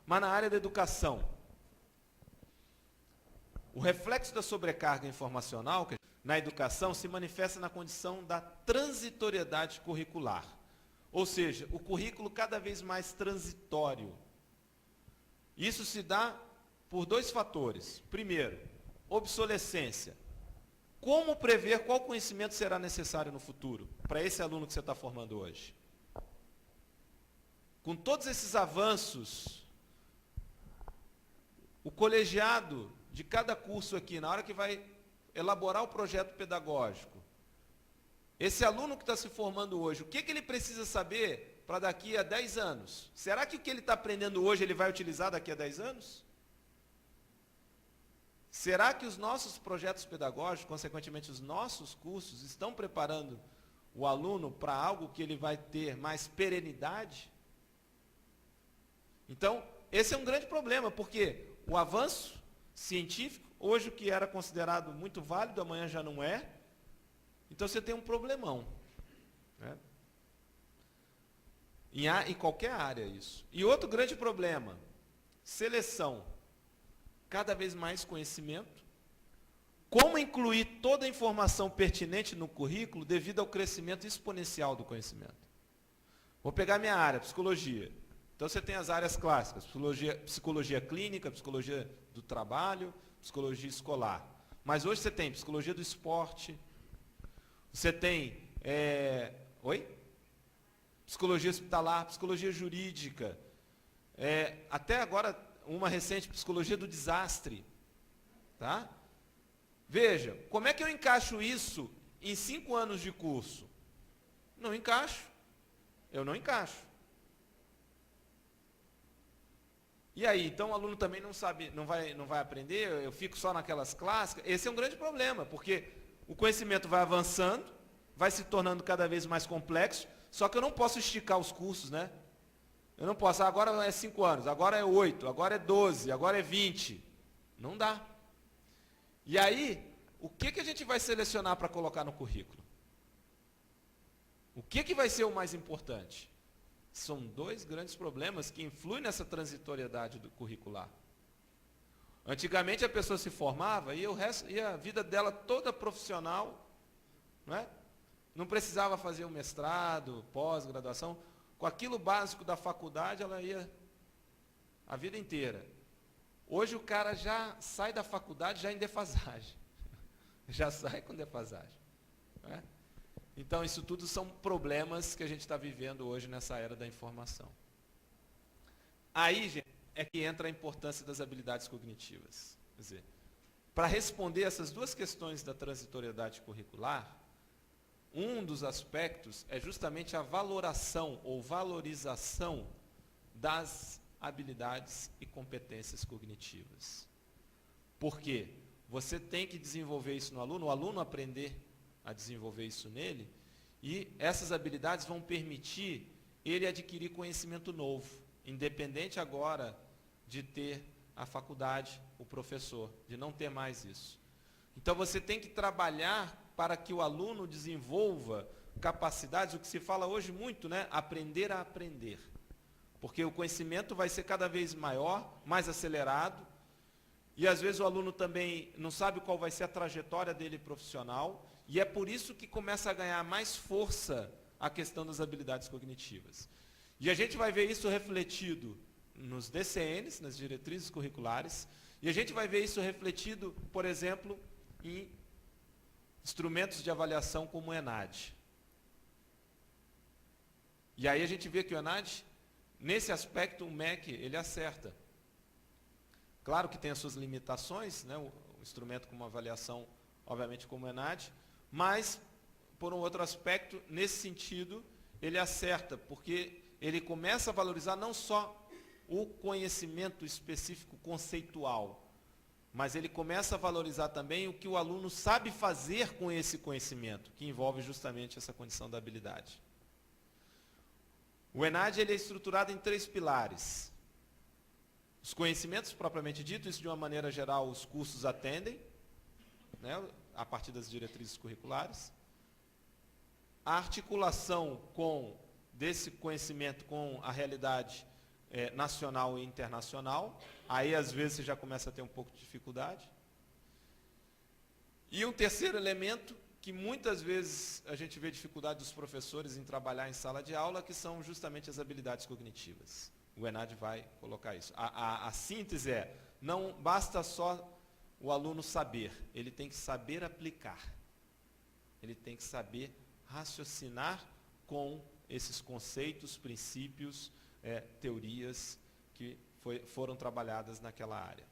Mas na área da educação, o reflexo da sobrecarga informacional na educação se manifesta na condição da transitoriedade curricular. Ou seja, o currículo cada vez mais transitório. Isso se dá por dois fatores. Primeiro, obsolescência. Como prever qual conhecimento será necessário no futuro para esse aluno que você está formando hoje? Com todos esses avanços, o colegiado de cada curso aqui, na hora que vai elaborar o projeto pedagógico, esse aluno que está se formando hoje, o que ele precisa saber para daqui a 10 anos? Será que o que ele está aprendendo hoje ele vai utilizar daqui a 10 anos? Será que os nossos projetos pedagógicos, consequentemente os nossos cursos, estão preparando o aluno para algo que ele vai ter mais perenidade? Então, esse é um grande problema, porque o avanço científico, hoje o que era considerado muito válido, amanhã já não é. Então você tem um problemão. Né? Em qualquer área isso. E outro grande problema, seleção. Cada vez mais conhecimento. Como incluir toda a informação pertinente no currículo devido ao crescimento exponencial do conhecimento. Vou pegar minha área, psicologia. Então você tem as áreas clássicas, psicologia clínica, psicologia do trabalho, psicologia escolar. Mas hoje você tem psicologia do esporte, você tem psicologia hospitalar, psicologia jurídica, até agora uma recente psicologia do desastre. Tá? Veja, como é que eu encaixo isso em 5 anos de curso? Não encaixo. Eu não encaixo. E aí, então o aluno também não sabe, não vai aprender, eu fico só naquelas clássicas. Esse é um grande problema, porque o conhecimento vai avançando, vai se tornando cada vez mais complexo, só que eu não posso esticar os cursos, né? Eu não posso, agora é 5 anos, agora é 8, agora é 12, agora é 20. Não dá. E aí, o que a gente vai selecionar para colocar no currículo? O que vai ser o mais importante? São dois grandes problemas que influem nessa transitoriedade curricular. Antigamente a pessoa se formava e a vida dela toda profissional, não precisava fazer um mestrado, pós-graduação, com aquilo básico da faculdade ela ia a vida inteira. Hoje o cara já sai da faculdade já em defasagem, já sai com defasagem. Então, isso tudo são problemas que a gente está vivendo hoje nessa era da informação. Aí, gente, é que entra a importância das habilidades cognitivas. Quer dizer, para responder essas duas questões da transitoriedade curricular, um dos aspectos é justamente a valoração ou valorização das habilidades e competências cognitivas. Por quê? Você tem que desenvolver isso no aluno, o aluno aprender a desenvolver isso nele, e essas habilidades vão permitir ele adquirir conhecimento novo, independente agora de ter a faculdade, o professor, de não ter mais isso. Então você tem que trabalhar para que o aluno desenvolva capacidades, o que se fala hoje muito, aprender a aprender. Porque o conhecimento vai ser cada vez maior, mais acelerado, e às vezes o aluno também não sabe qual vai ser a trajetória dele profissional, e é por isso que começa a ganhar mais força a questão das habilidades cognitivas. E a gente vai ver isso refletido nos DCNs, nas diretrizes curriculares, e a gente vai ver isso refletido, por exemplo, em instrumentos de avaliação como o ENAD. E aí a gente vê que o ENAD, nesse aspecto, o MEC, ele acerta. Claro que tem as suas limitações, o instrumento com uma avaliação, obviamente, como o ENAD, mas, por um outro aspecto, nesse sentido, ele acerta, porque ele começa a valorizar não só o conhecimento específico conceitual, mas ele começa a valorizar também o que o aluno sabe fazer com esse conhecimento, que envolve justamente essa condição da habilidade. O ENAD ele é estruturado em 3 pilares. Os conhecimentos, propriamente dito, isso de uma maneira geral os cursos atendem, a partir das diretrizes curriculares. A articulação desse conhecimento com a realidade nacional e internacional. Aí, às vezes, você já começa a ter um pouco de dificuldade. E um terceiro elemento, que muitas vezes a gente vê dificuldade dos professores em trabalhar em sala de aula, que são justamente as habilidades cognitivas. O ENAD vai colocar isso. A síntese é, não basta só o aluno saber, ele tem que saber aplicar. Ele tem que saber raciocinar com esses conceitos, princípios, teorias que foram trabalhadas naquela área.